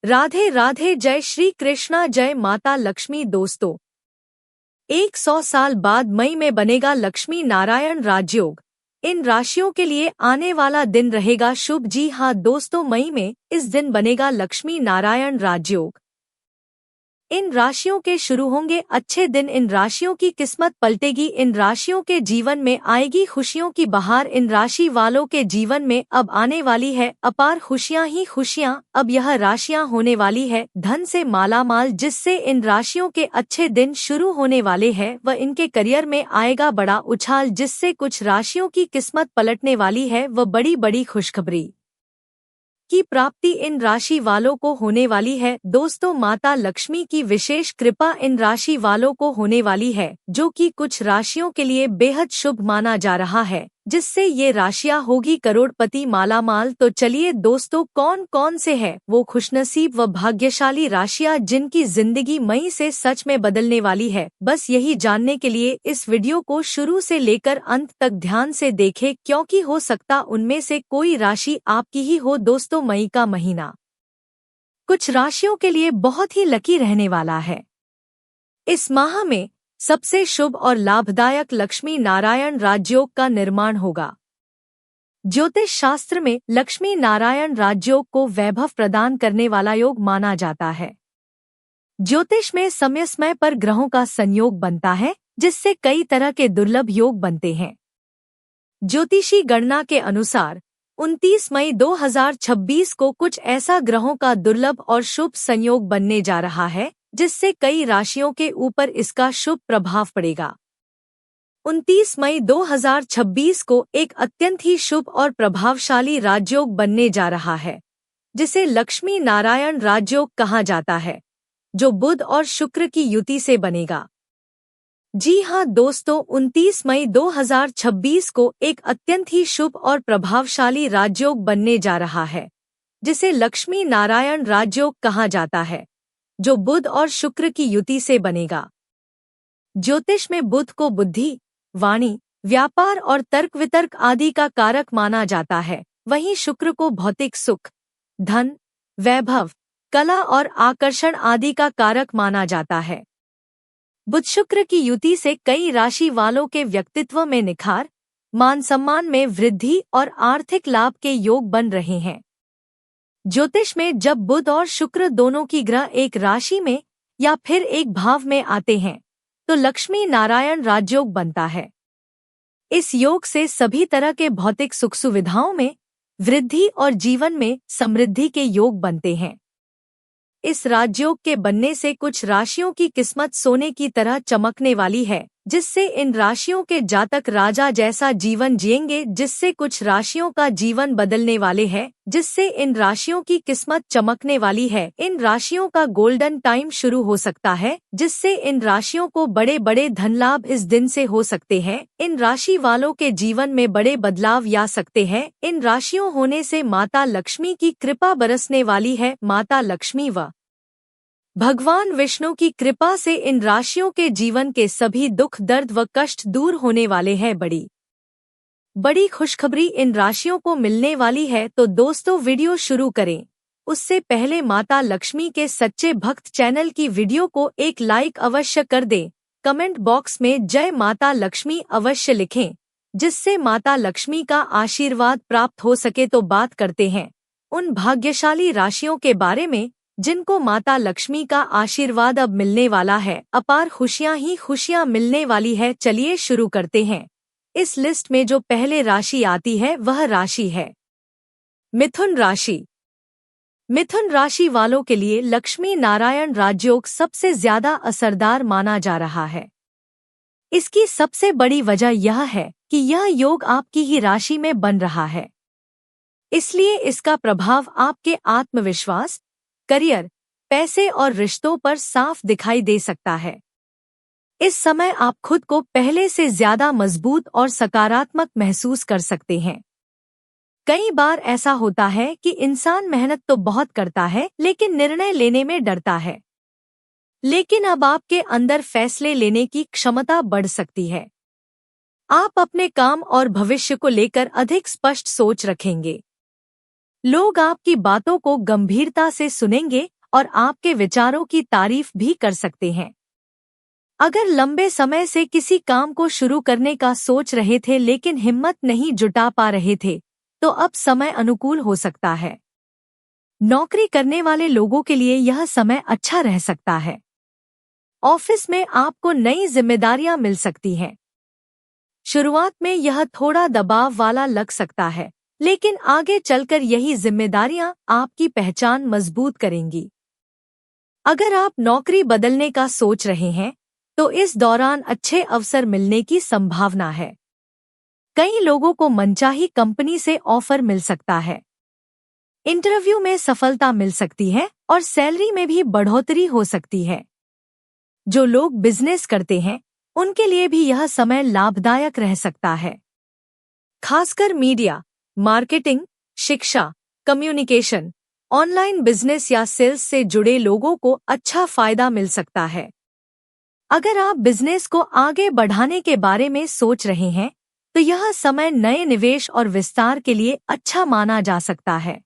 राधे राधे। जय श्री कृष्णा, जय माता लक्ष्मी। दोस्तों, 100 साल बाद मई में बनेगा लक्ष्मी नारायण राजयोग। इन राशियों के लिए आने वाला दिन रहेगा शुभ। जी हाँ दोस्तों, मई में इस दिन बनेगा लक्ष्मी नारायण राजयोग। इन राशियों के शुरू होंगे अच्छे दिन। इन राशियों की किस्मत पलटेगी। इन राशियों के जीवन में आएगी खुशियों की बहार। इन राशि वालों के जीवन में अब आने वाली है अपार खुशियां ही खुशियां। अब यह राशियां होने वाली है धन से मालामाल, जिससे इन राशियों के अच्छे दिन शुरू होने वाले हैं व इनके करियर में आएगा बड़ा उछाल, जिससे कुछ राशियों की किस्मत पलटने वाली है व बड़ी बड़ी खुशखबरी की प्राप्ति इन राशि वालों को होने वाली है। दोस्तों, माता लक्ष्मी की विशेष कृपा इन राशि वालों को होने वाली है, जो कि कुछ राशियों के लिए बेहद शुभ माना जा रहा है, जिससे ये राशियां होगी करोड़पति मालामाल। तो चलिए दोस्तों, कौन कौन से हैं वो खुशनसीब व भाग्यशाली राशियां जिनकी जिंदगी मई से सच में बदलने वाली है। बस यही जानने के लिए इस वीडियो को शुरू से लेकर अंत तक ध्यान से देखें, क्योंकि हो सकता उनमें से कोई राशि आपकी ही हो। दोस्तों, मई का महीना कुछ राशियों के लिए बहुत ही लकी रहने वाला है। इस माह में सबसे शुभ और लाभदायक लक्ष्मी नारायण राजयोग का निर्माण होगा। ज्योतिष शास्त्र में लक्ष्मी नारायण राजयोग को वैभव प्रदान करने वाला योग माना जाता है। ज्योतिष में समय समय पर ग्रहों का संयोग बनता है, जिससे कई तरह के दुर्लभ योग बनते हैं। ज्योतिषी गणना के अनुसार 29 मई 2026 को कुछ ऐसा ग्रहों का दुर्लभ और शुभ संयोग बनने जा रहा है, जिससे कई राशियों के ऊपर इसका शुभ प्रभाव पड़ेगा। 29 मई 2026 को एक अत्यंत ही शुभ और प्रभावशाली राजयोग बनने जा रहा है, जिसे लक्ष्मी नारायण राजयोग कहा जाता है, जो बुध और शुक्र की युति से बनेगा। जी हाँ दोस्तों, 29 मई 2026 को एक अत्यंत ही शुभ और प्रभावशाली राजयोग बनने जा रहा है, जिसे लक्ष्मी नारायण राजयोग कहा जाता है, जो बुध और शुक्र की युति से बनेगा। ज्योतिष में बुध को बुद्धि, वाणी, व्यापार और तर्क वितर्क आदि का कारक माना जाता है, वहीं शुक्र को भौतिक सुख, धन, वैभव, कला और आकर्षण आदि का कारक माना जाता है। बुध शुक्र की युति से कई राशि वालों के व्यक्तित्व में निखार, मान सम्मान में वृद्धि और आर्थिक लाभ के योग बन रहे हैं। ज्योतिष में जब बुध और शुक्र दोनों की ग्रह एक राशि में या फिर एक भाव में आते हैं, तो लक्ष्मी नारायण राजयोग बनता है। इस योग से सभी तरह के भौतिक सुख सुविधाओं में वृद्धि और जीवन में समृद्धि के योग बनते हैं। इस राजयोग के बनने से कुछ राशियों की किस्मत सोने की तरह चमकने वाली है, जिससे इन राशियों के जातक राजा जैसा जीवन जिएंगे, जिससे कुछ राशियों का जीवन बदलने वाले हैं, जिससे इन राशियों की किस्मत चमकने वाली है। इन राशियों का गोल्डन टाइम शुरू हो सकता है, जिससे इन राशियों को बड़े बड़े धन लाभ इस दिन से हो सकते हैं। इन राशि वालों के जीवन में बड़े बदलाव आ सकते हैं। इन राशियों होने से माता लक्ष्मी की कृपा बरसने वाली है। माता लक्ष्मी व भगवान विष्णु की कृपा से इन राशियों के जीवन के सभी दुख, दर्द व कष्ट दूर होने वाले हैं। बड़ी खुशखबरी इन राशियों को मिलने वाली है। तो दोस्तों, वीडियो शुरू करें उससे पहले माता लक्ष्मी के सच्चे भक्त चैनल की वीडियो को एक लाइक अवश्य कर दें। कमेंट बॉक्स में जय माता लक्ष्मी अवश्य लिखें, जिससे माता लक्ष्मी का आशीर्वाद प्राप्त हो सके। तो बात करते हैं उन भाग्यशाली राशियों के बारे में जिनको माता लक्ष्मी का आशीर्वाद अब मिलने वाला है। अपार खुशियां ही खुशियां मिलने वाली है। चलिए शुरू करते हैं। इस लिस्ट में जो पहले राशि आती है वह राशि है मिथुन राशि। मिथुन राशि वालों के लिए लक्ष्मी नारायण राजयोग सबसे ज्यादा असरदार माना जा रहा है। इसकी सबसे बड़ी वजह यह है कि यह योग आपकी ही राशि में बन रहा है, इसलिए इसका प्रभाव आपके आत्मविश्वास, करियर, पैसे और रिश्तों पर साफ दिखाई दे सकता है। इस समय आप खुद को पहले से ज्यादा मजबूत और सकारात्मक महसूस कर सकते हैं। कई बार ऐसा होता है कि इंसान मेहनत तो बहुत करता है, लेकिन निर्णय लेने में डरता है। लेकिन अब आपके अंदर फैसले लेने की क्षमता बढ़ सकती है। आप अपने काम और भविष्य को लेकर अधिक स्पष्ट सोच रखेंगे। लोग आपकी बातों को गंभीरता से सुनेंगे और आपके विचारों की तारीफ भी कर सकते हैं। अगर लंबे समय से किसी काम को शुरू करने का सोच रहे थे लेकिन हिम्मत नहीं जुटा पा रहे थे, तो अब समय अनुकूल हो सकता है। नौकरी करने वाले लोगों के लिए यह समय अच्छा रह सकता है। ऑफिस में आपको नई जिम्मेदारियां मिल सकती हैं। शुरुआत में यह थोड़ा दबाव वाला लग सकता है, लेकिन आगे चलकर यही जिम्मेदारियां आपकी पहचान मजबूत करेंगी। अगर आप नौकरी बदलने का सोच रहे हैं, तो इस दौरान अच्छे अवसर मिलने की संभावना है। कई लोगों को मनचाही कंपनी से ऑफर मिल सकता है। इंटरव्यू में सफलता मिल सकती है और सैलरी में भी बढ़ोतरी हो सकती है। जो लोग बिजनेस करते हैं, उनके लिए भी यह समय लाभदायक रह सकता है। खासकर मीडिया, मार्केटिंग, शिक्षा, कम्युनिकेशन, ऑनलाइन बिजनेस या सेल्स से जुड़े लोगों को अच्छा फायदा मिल सकता है। अगर आप बिजनेस को आगे बढ़ाने के बारे में सोच रहे हैं, तो यह समय नए निवेश और विस्तार के लिए अच्छा माना जा सकता है।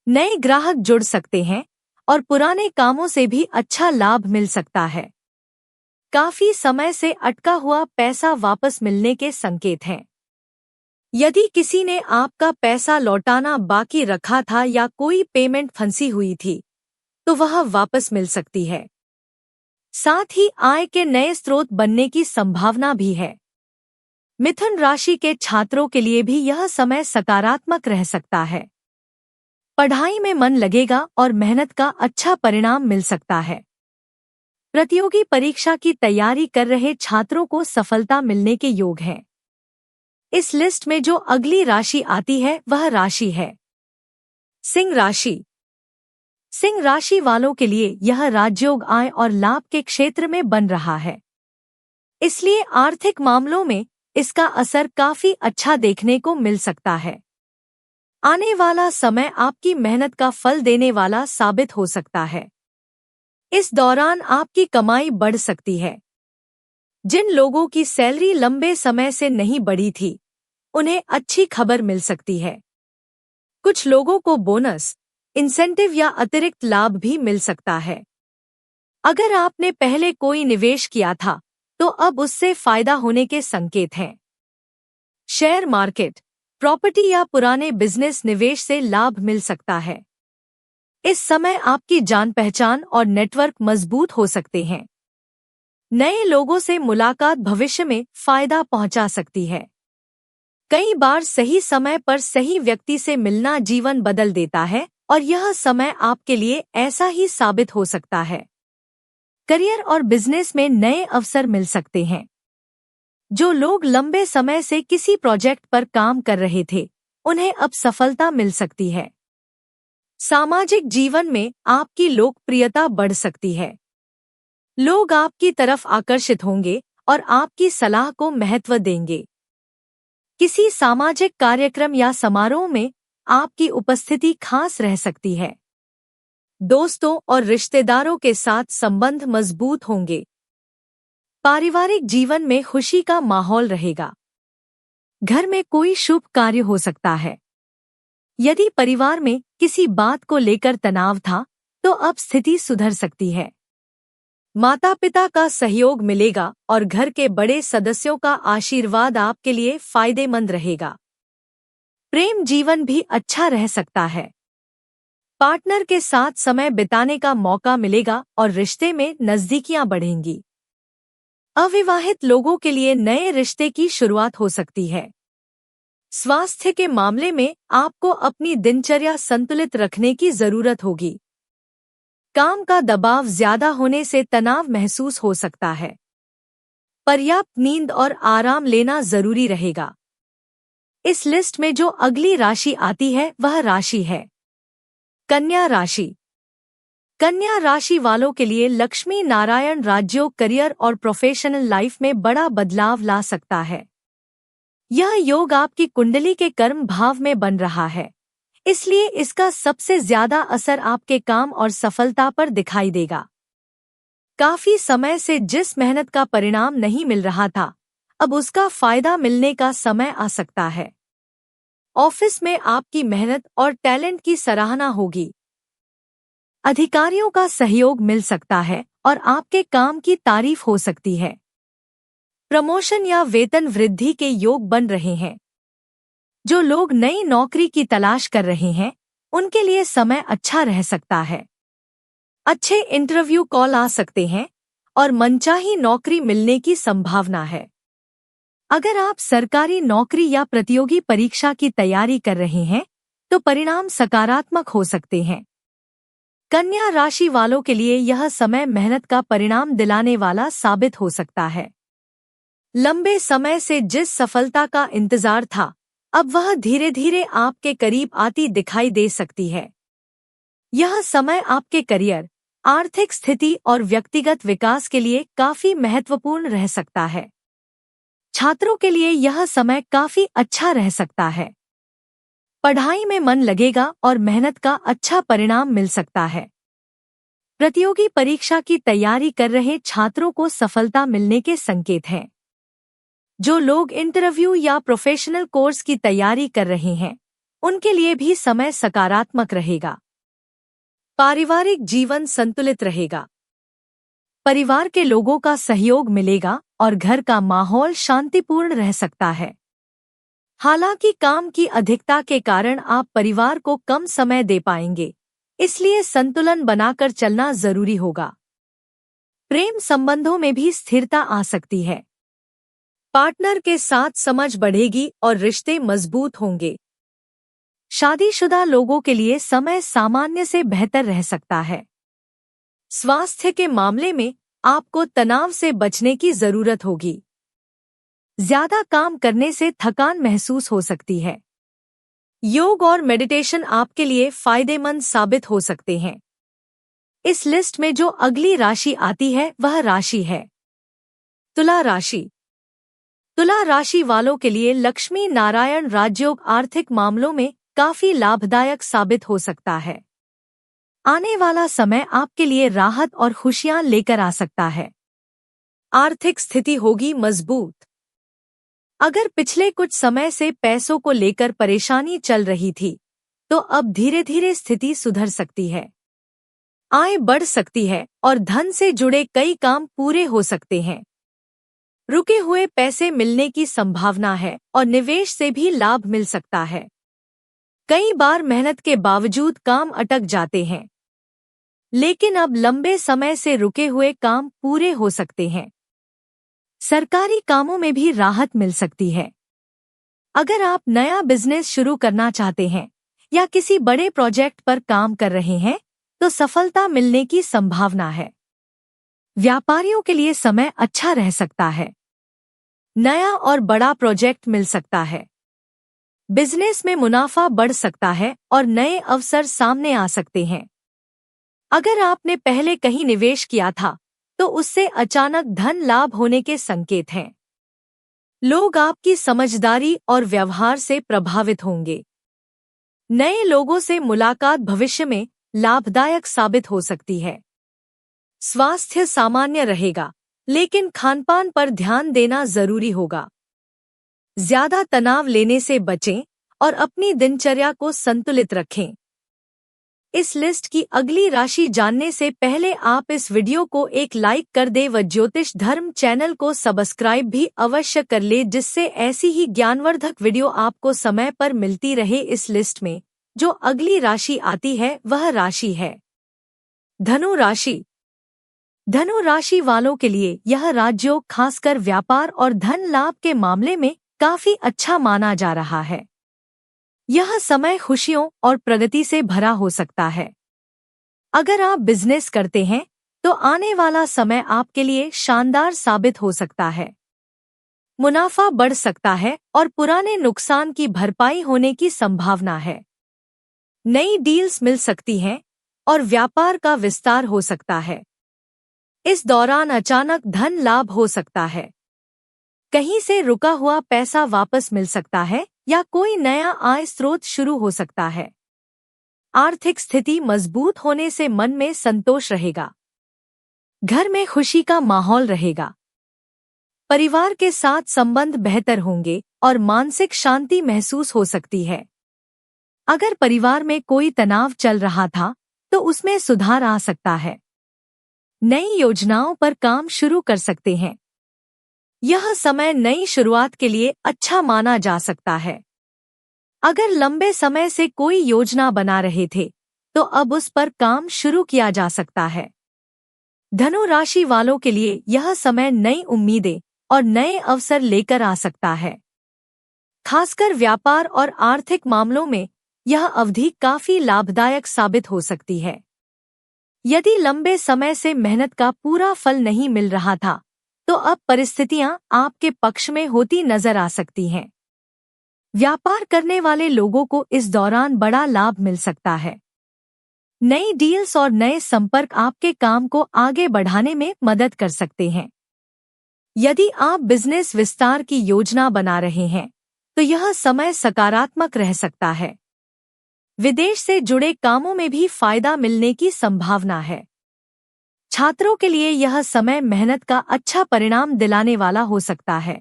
नए ग्राहक जुड़ सकते हैं और पुराने कामों से भी अच्छा लाभ मिल सकता है। काफी समय से अटका हुआ पैसा वापस मिलने के संकेत हैं। यदि किसी ने आपका पैसा लौटाना बाकी रखा था या कोई पेमेंट फंसी हुई थी, तो वह वापस मिल सकती है। साथ ही आय के नए स्रोत बनने की संभावना भी है। मिथुन राशि के छात्रों के लिए भी यह समय सकारात्मक रह सकता है। पढ़ाई में मन लगेगा और मेहनत का अच्छा परिणाम मिल सकता है। प्रतियोगी परीक्षा की तैयारी कर रहे छात्रों को सफलता मिलने के योग हैं। इस लिस्ट में जो अगली राशि आती है वह राशि है सिंह राशि। सिंह राशि वालों के लिए यह राजयोग आय और लाभ के क्षेत्र में बन रहा है, इसलिए आर्थिक मामलों में इसका असर काफी अच्छा देखने को मिल सकता है। आने वाला समय आपकी मेहनत का फल देने वाला साबित हो सकता है। इस दौरान आपकी कमाई बढ़ सकती है। जिन लोगों की सैलरी लंबे समय से नहीं बढ़ी थी, उन्हें अच्छी खबर मिल सकती है। कुछ लोगों को बोनस, इंसेंटिव या अतिरिक्त लाभ भी मिल सकता है। अगर आपने पहले कोई निवेश किया था, तो अब उससे फायदा होने के संकेत हैं। शेयर मार्केट, प्रॉपर्टी या पुराने बिजनेस निवेश से लाभ मिल सकता है। इस समय आपकी जान पहचान और नेटवर्क मजबूत हो सकते हैं। नए लोगों से मुलाकात भविष्य में फायदा पहुंचा सकती है। कई बार सही समय पर सही व्यक्ति से मिलना जीवन बदल देता है और यह समय आपके लिए ऐसा ही साबित हो सकता है। करियर और बिजनेस में नए अवसर मिल सकते हैं। जो लोग लंबे समय से किसी प्रोजेक्ट पर काम कर रहे थे, उन्हें अब सफलता मिल सकती है। सामाजिक जीवन में आपकी लोकप्रियता बढ़ सकती है। लोग आपकी तरफ आकर्षित होंगे और आपकी सलाह को महत्व देंगे। किसी सामाजिक कार्यक्रम या समारोह में आपकी उपस्थिति खास रह सकती है। दोस्तों और रिश्तेदारों के साथ संबंध मजबूत होंगे। पारिवारिक जीवन में खुशी का माहौल रहेगा। घर में कोई शुभ कार्य हो सकता है। यदि परिवार में किसी बात को लेकर तनाव था, तो अब स्थिति सुधर सकती है। माता पिता का सहयोग मिलेगा और घर के बड़े सदस्यों का आशीर्वाद आपके लिए फायदेमंद रहेगा। प्रेम जीवन भी अच्छा रह सकता है। पार्टनर के साथ समय बिताने का मौका मिलेगा और रिश्ते में नजदीकियां बढ़ेंगी। अविवाहित लोगों के लिए नए रिश्ते की शुरुआत हो सकती है। स्वास्थ्य के मामले में आपको अपनी दिनचर्या संतुलित रखने की जरूरत होगी। काम का दबाव ज्यादा होने से तनाव महसूस हो सकता है। पर्याप्त नींद और आराम लेना जरूरी रहेगा। इस लिस्ट में जो अगली राशि आती है वह राशि है कन्या राशि। कन्या राशि वालों के लिए लक्ष्मी नारायण राजयोग करियर और प्रोफेशनल लाइफ में बड़ा बदलाव ला सकता है। यह योग आपकी कुंडली के कर्म भाव में बन रहा है, इसलिए इसका सबसे ज्यादा असर आपके काम और सफलता पर दिखाई देगा। काफी समय से जिस मेहनत का परिणाम नहीं मिल रहा था, अब उसका फायदा मिलने का समय आ सकता है। ऑफिस में आपकी मेहनत और टैलेंट की सराहना होगी। अधिकारियों का सहयोग मिल सकता है और आपके काम की तारीफ हो सकती है। प्रमोशन या वेतन वृद्धि के योग बन रहे हैं। जो लोग नई नौकरी की तलाश कर रहे हैं, उनके लिए समय अच्छा रह सकता है। अच्छे इंटरव्यू कॉल आ सकते हैं और मनचाही नौकरी मिलने की संभावना है। अगर आप सरकारी नौकरी या प्रतियोगी परीक्षा की तैयारी कर रहे हैं, तो परिणाम सकारात्मक हो सकते हैं। कन्या राशि वालों के लिए यह समय मेहनत का परिणाम दिलाने वाला साबित हो सकता है। लंबे समय से जिस सफलता का इंतजार था, अब वह धीरे धीरे आपके करीब आती दिखाई दे सकती है। यह समय आपके करियर, आर्थिक स्थिति और व्यक्तिगत विकास के लिए काफी महत्वपूर्ण रह सकता है। छात्रों के लिए यह समय काफी अच्छा रह सकता है। पढ़ाई में मन लगेगा और मेहनत का अच्छा परिणाम मिल सकता है। प्रतियोगी परीक्षा की तैयारी कर रहे छात्रों को सफलता मिलने के संकेत हैं। जो लोग इंटरव्यू या प्रोफेशनल कोर्स की तैयारी कर रहे हैं, उनके लिए भी समय सकारात्मक रहेगा। पारिवारिक जीवन संतुलित रहेगा। परिवार के लोगों का सहयोग मिलेगा और घर का माहौल शांतिपूर्ण रह सकता है। हालांकि काम की अधिकता के कारण आप परिवार को कम समय दे पाएंगे, इसलिए संतुलन बनाकर चलना जरूरी होगा। प्रेम संबंधों में भी स्थिरता आ सकती है। पार्टनर के साथ समझ बढ़ेगी और रिश्ते मजबूत होंगे। शादीशुदा लोगों के लिए समय सामान्य से बेहतर रह सकता है। स्वास्थ्य के मामले में आपको तनाव से बचने की जरूरत होगी। ज्यादा काम करने से थकान महसूस हो सकती है। योग और मेडिटेशन आपके लिए फायदेमंद साबित हो सकते हैं। इस लिस्ट में जो अगली राशि आती है वह राशि है तुला राशि। तुला राशि वालों के लिए लक्ष्मी नारायण राजयोग आर्थिक मामलों में काफी लाभदायक साबित हो सकता है। आने वाला समय आपके लिए राहत और खुशियां लेकर आ सकता है। आर्थिक स्थिति होगी मजबूत। अगर पिछले कुछ समय से पैसों को लेकर परेशानी चल रही थी, तो अब धीरे धीरे स्थिति सुधर सकती है। आय बढ़ सकती है और धन से जुड़े कई काम पूरे हो सकते हैं। रुके हुए पैसे मिलने की संभावना है और निवेश से भी लाभ मिल सकता है। कई बार मेहनत के बावजूद काम अटक जाते हैं, लेकिन अब लंबे समय से रुके हुए काम पूरे हो सकते हैं। सरकारी कामों में भी राहत मिल सकती है। अगर आप नया बिजनेस शुरू करना चाहते हैं या किसी बड़े प्रोजेक्ट पर काम कर रहे हैं, तो सफलता मिलने की संभावना है। व्यापारियों के लिए समय अच्छा रह सकता है। नया और बड़ा प्रोजेक्ट मिल सकता है। बिजनेस में मुनाफा बढ़ सकता है और नए अवसर सामने आ सकते हैं। अगर आपने पहले कहीं निवेश किया था, तो उससे अचानक धन लाभ होने के संकेत हैं। लोग आपकी समझदारी और व्यवहार से प्रभावित होंगे। नए लोगों से मुलाकात भविष्य में लाभदायक साबित हो सकती है। स्वास्थ्य सामान्य रहेगा, लेकिन खानपान पर ध्यान देना जरूरी होगा। ज्यादा तनाव लेने से बचें और अपनी दिनचर्या को संतुलित रखें। इस लिस्ट की अगली राशि जानने से पहले आप इस वीडियो को एक लाइक कर दें व ज्योतिष धर्म चैनल को सब्सक्राइब भी अवश्य कर ले, जिससे ऐसी ही ज्ञानवर्धक वीडियो आपको समय पर मिलती रहे। इस लिस्ट में जो अगली राशि आती है वह राशि है धनु राशि। धनु राशि वालों के लिए यह राजयोग खासकर व्यापार और धन लाभ के मामले में काफी अच्छा माना जा रहा है। यह समय खुशियों और प्रगति से भरा हो सकता है। अगर आप बिजनेस करते हैं, तो आने वाला समय आपके लिए शानदार साबित हो सकता है। मुनाफा बढ़ सकता है और पुराने नुकसान की भरपाई होने की संभावना है। नई डील्स मिल सकती हैं और व्यापार का विस्तार हो सकता है। इस दौरान अचानक धन लाभ हो सकता है। कहीं से रुका हुआ पैसा वापस मिल सकता है या कोई नया आय स्रोत शुरू हो सकता है। आर्थिक स्थिति मजबूत होने से मन में संतोष रहेगा। घर में खुशी का माहौल रहेगा। परिवार के साथ संबंध बेहतर होंगे और मानसिक शांति महसूस हो सकती है। अगर परिवार में कोई तनाव चल रहा था तो उसमें सुधार आ सकता है। नई योजनाओं पर काम शुरू कर सकते हैं। यह समय नई शुरुआत के लिए अच्छा माना जा सकता है। अगर लंबे समय से कोई योजना बना रहे थे तो अब उस पर काम शुरू किया जा सकता है। धनु राशि वालों के लिए यह समय नई उम्मीदें और नए अवसर लेकर आ सकता है। खासकर व्यापार और आर्थिक मामलों में यह अवधि काफी लाभदायक साबित हो सकती है। यदि लंबे समय से मेहनत का पूरा फल नहीं मिल रहा था तो अब परिस्थितियां आपके पक्ष में होती नजर आ सकती हैं। व्यापार करने वाले लोगों को इस दौरान बड़ा लाभ मिल सकता है। नई डील्स और नए संपर्क आपके काम को आगे बढ़ाने में मदद कर सकते हैं। यदि आप बिजनेस विस्तार की योजना बना रहे हैं तो यह समय सकारात्मक रह सकता है। विदेश से जुड़े कामों में भी फायदा मिलने की संभावना है। छात्रों के लिए यह समय मेहनत का अच्छा परिणाम दिलाने वाला हो सकता है।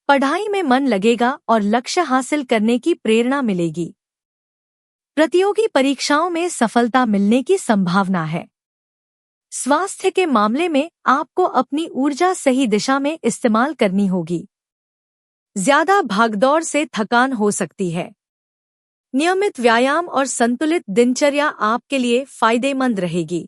पढ़ाई में मन लगेगा और लक्ष्य हासिल करने की प्रेरणा मिलेगी। प्रतियोगी परीक्षाओं में सफलता मिलने की संभावना है। स्वास्थ्य के मामले में आपको अपनी ऊर्जा सही दिशा में इस्तेमाल करनी होगी। ज्यादा भागदौड़ से थकान हो सकती है। नियमित व्यायाम और संतुलित दिनचर्या आपके लिए फायदेमंद रहेगी।